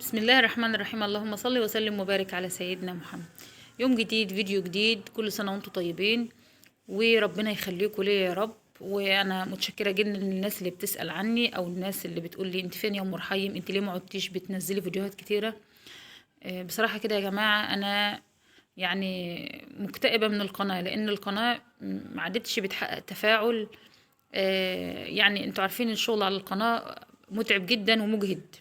بسم الله الرحمن الرحيم. اللهم صل وسلم وبارك على سيدنا محمد. يوم جديد، فيديو جديد. كل سنة وانتم طيبين وربنا يخليكم ليا يا رب. وانا متشكرة جدا للناس اللي بتسأل عني او الناس اللي بتقول لي انت فين يا ام رحيم، انت ليه ما عدتيش بتنزلي فيديوهات كتيرة. بصراحة كده يا جماعة انا يعني مكتئبة من القناة، لان القناة ما عادتش بتحقق تفاعل. يعني انتوا عارفين الشغل على القناة متعب جدا ومجهد،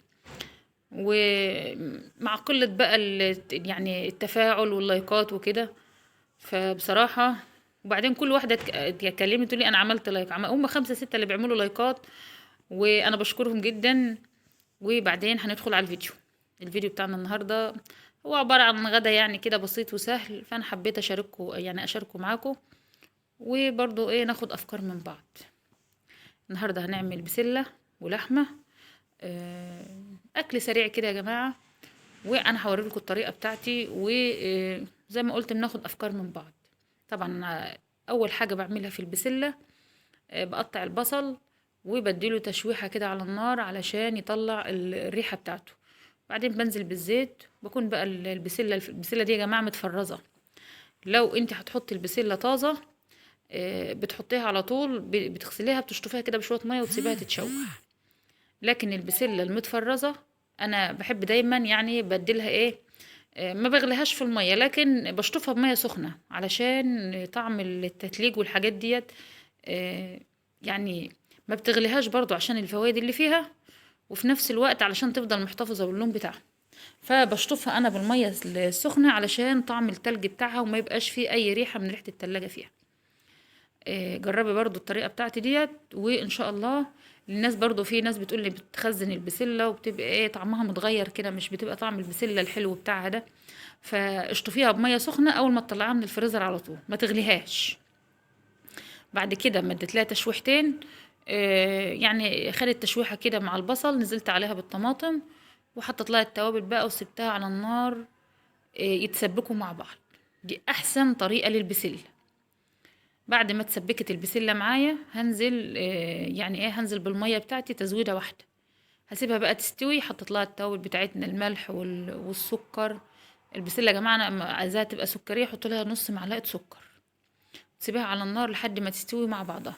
ومع قلة بقى يعني التفاعل واللايكات وكده. فبصراحة وبعدين كل واحدة تكلمني تقول لي انا عملت لايك، هم خمسة ستة اللي بيعملوا لايكات وانا بشكرهم جدا. وبعدين هندخل على الفيديو بتاعنا النهاردة. هو عبارة عن غدا يعني كده بسيط وسهل، فانا حبيت اشاركه معاكم، وبرضو ناخد افكار من بعض. النهاردة هنعمل بسلة ولحمة، اكل سريع كده يا جماعة. وانا هوري لكم الطريقه بتاعتي، وزي ما قلت بناخد افكار من بعض. طبعا اول حاجه بعملها في البسله، بقطع البصل وبديله تشويحه كده على النار علشان يطلع الريحه بتاعته. بعدين بنزل بالزيت. بكون بقى البسله دي يا جماعه متفرزه. لو انت هتحطي البسله طازه، بتحطيها على طول، بتغسليها بتشطفيها كده بشويه ميه وتسيبيها تتشوح. لكن البسله المتفرزه انا بحب دايما يعني بديلها ما بغليهاش في المية، لكن بشطفها بمية سخنة علشان طعم التتليج والحاجات ديت. آه، يعني ما بتغليهاش برضو عشان الفوائد اللي فيها، وفي نفس الوقت علشان تفضل محتفظة باللون بتاعها. فبشطفها انا بالمية السخنة علشان طعم التلج بتاعها وما يبقاش فيه اي ريحة من ريحة التلاجة فيها. جربي برضو الطريقة بتاعتي ديت وان شاء الله. الناس برضو، في ناس بتقول لي بتخزن البسلة وبتبقى طعمها متغير كده، مش بتبقى طعم البسلة الحلو بتاعها ده. فاشطفيها بمية سخنة اول ما تطلعيها من الفريزر على طول، ما تغليهاش. بعد كده مدت لها تشويحتين، يعني خدت تشويحة كده مع البصل، نزلت عليها بالطماطم وحطت لها التوابل بقى وسبتها على النار يتسبكوا مع بعض. دي احسن طريقة للبسلة. بعد ما اتسبكت البسلة معايا هنزل هنزل بالمية بتاعتي تزويدة واحدة. هسيبها بقى تستوي. حطيت لها التوابل بتاعتنا، الملح والسكر. البسلة يا جماعة انا عايزاها تبقى سكرية، احط لها نص معلقة سكر. تسيبيها على النار لحد ما تستوي مع بعضها.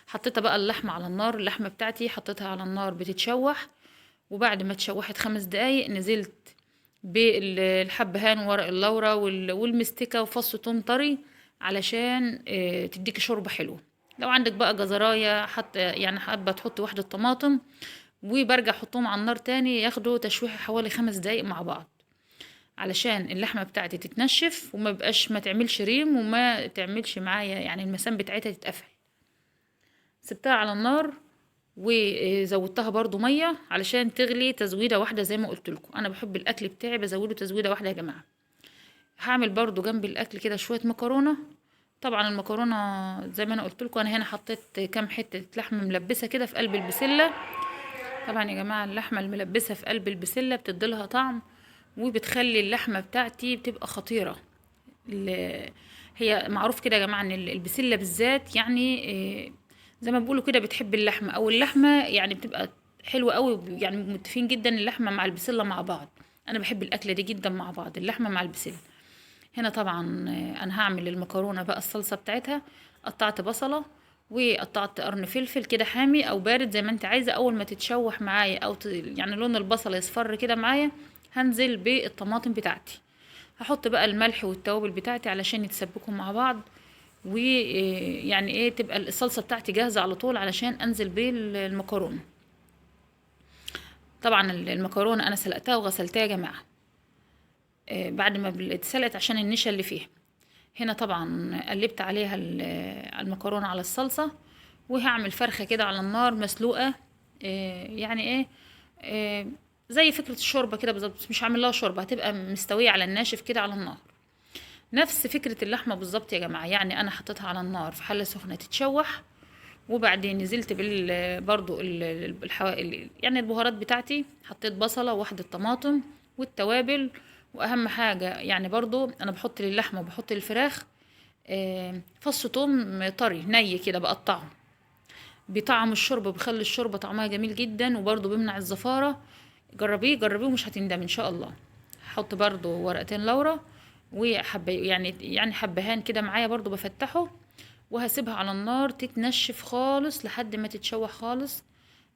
حطيتها بقى اللحمة على النار، اللحمة بتاعتي حطيتها على النار بتتشوح. وبعد ما اتشوحت 5 دقايق نزلت بالحبهان وورق اللورة والمستكة وفص ثوم طري علشان تديكي شوربة حلوة. لو عندك بقى جزراية حتى يعني حابة تحطي واحدة طماطم، وبرجع احطهم على النار تاني ياخدوا تشويحة حوالي 5 دقايق مع بعض علشان اللحمة بتاعتي تتنشف وما بقاش ما تعملش ريم وما تعملش معايا يعني المسام بتاعتها تتقفل. سبتها على النار وزودتها برضو مية علشان تغلي تزويدة واحدة. زي ما قلت لكم انا بحب الاكل بتاعي بزوده تزويدة واحدة يا جماعة. هعمل برضو جنب الاكل كده شوية مكرونة. طبعا المكرونة زي ما انا قلت لكم، انا هنا حطيت كام حتة لحمة ملبسة كده في قلب البسلة. طبعا يا جماعة اللحمة الملبسة في قلب البسلة بتديلها طعم وبتخلي اللحمة بتاعتي بتبقى خطيرة. هي معروف كده يا جماعة ان البسلة بالذات يعني زي ما بيقولوا كده بتحب اللحمة، او اللحمة يعني بتبقى حلوة قوي. يعني متفقين جدا اللحمة مع البسلة مع بعض. انا بحب الاكلة دي جدا مع بعض، اللحمة مع البسلة. هنا طبعا انا هعمل المكرونة بقى الصلصة بتاعتها. قطعت بصلة وقطعت قرن فلفل كده حامي او بارد زي ما انت عايزة. اول ما تتشوح معايا او يعني لون البصل يصفر كده معايا، هنزل بالطماطم بتاعتي. هحط بقى الملح والتوابل بتاعتي علشان يتسبكوا مع بعض. ويعني تبقى الصلصة بتاعتي جاهزة على طول علشان انزل بالمكرونة. طبعا المكرونة انا سلقتها وغسلتها يا جماعة بعد ما اتسلقت عشان النشا اللي فيها. هنا طبعا قلبت عليها المكرونة على الصلصة. وهعمل فرخة كده على النار مسلوقة، يعني آه، زي فكرة الشوربة كده بالظبط، بس مش هعمل لها شوربة، هتبقى مستوية على الناشف كده على النار. نفس فكرة اللحمة بالظبط يا جماعة. يعني أنا حطيتها على النار في حلة سخنة تتشوح. وبعدين نزلت برضو يعني البهارات بتاعتي. حطيت بصلة وواحدة طماطم والتوابل. وأهم حاجة يعني برضو أنا بحط للحمة وبحط للفراخ فص توم طري ني كده بقطعه. بطعم الشوربة بيخلي الشوربة طعمها جميل جدا وبرضو بيمنع الزفارة. جربيه جربيه ومش هتندمي ان شاء الله. هحط برضو ورقتين لورا وحبه، يعني حبهان كده معايا برضو بفتحه، وهسيبها على النار تتنشف خالص لحد ما تتشوح خالص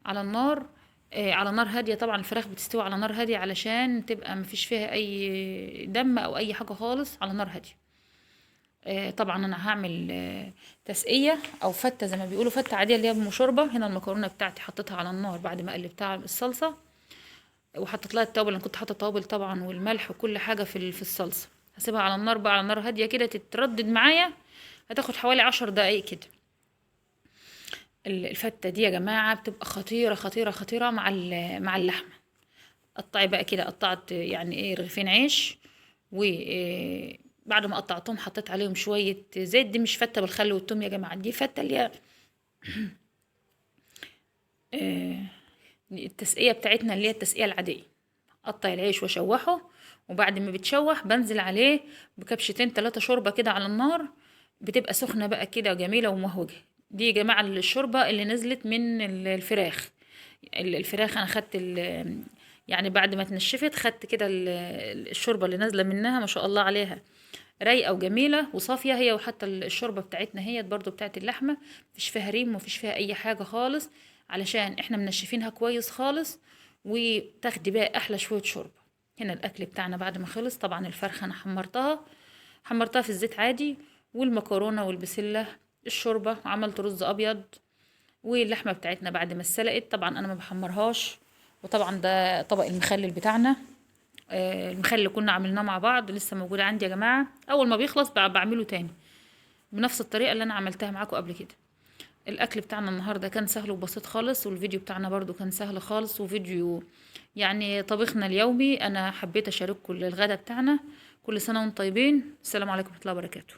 على النار. على نار هاديه. طبعا الفراخ بتستوي على نار هاديه علشان تبقى مفيش فيها اي دم او اي حاجه خالص، على نار هاديه. طبعا انا هعمل تسقيه او فته زي ما بيقولوا، فته عاديه اللي هي بشوربه. هنا المكرونه بتاعتي حطيتها على النار بعد ما قلبتها الصلصه، وحطيت لها التوابل. انا كنت حاطه توابل طبعا والملح وكل حاجه في الصلصه. هسيبها على النار بقى، على نار هاديه كده تتردد معايا، هتاخد حوالي 10 دقايق كده. الفته دي يا جماعه بتبقى خطيره خطيره خطيره مع اللحمه. قطعي بقى كده، قطعت يعني ايه رغيفين عيش، وبعد ما قطعتهم حطيت عليهم شويه زيت. دي مش فته بالخل والثوم يا جماعه، دي فته اللي هي آه، التسقيه بتاعتنا اللي هي التسقيه العاديه. قطع العيش واشوحه، وبعد ما بتشوح بنزل عليه بكبشتين 3 شوربه كده على النار، بتبقى سخنه بقى كده جميله ومهوجه. دي يا جماعه الشوربه اللي نزلت من الفراخ. الفراخ انا خدت يعني بعد ما اتنشفت خدت كده الشوربه اللي نازله منها ما شاء الله عليها رايقه وجميله وصافيه. هي وحتى الشوربه بتاعتنا هي برضو بتاعت اللحمه مفيش فيها ريم ومفيش فيها اي حاجه خالص، علشان احنا منشفينها كويس خالص، وتاخدي بقى احلى شويه شوربه. هنا الاكل بتاعنا بعد ما خلص. طبعا الفرخه انا حمرتها في الزيت عادي، والمكرونه والبسله الشوربه، وعملت رز ابيض. واللحمه بتاعتنا بعد ما اتسلقت طبعا انا ما بحمرهاش. وطبعا ده طبق المخلل بتاعنا. المخلل اللي كنا عملناه مع بعض لسه موجود عندي يا جماعه، اول ما بيخلص بعمله تاني بنفس الطريقه اللي انا عملتها معاكم قبل كده. الاكل بتاعنا النهارده كان سهل وبسيط خالص، والفيديو بتاعنا برضو كان سهل خالص، وفيديو يعني طبخنا اليومي. انا حبيت اشارككم الغدا بتاعنا. كل سنه وانتم طيبين. السلام عليكم ورحمه الله وبركاته.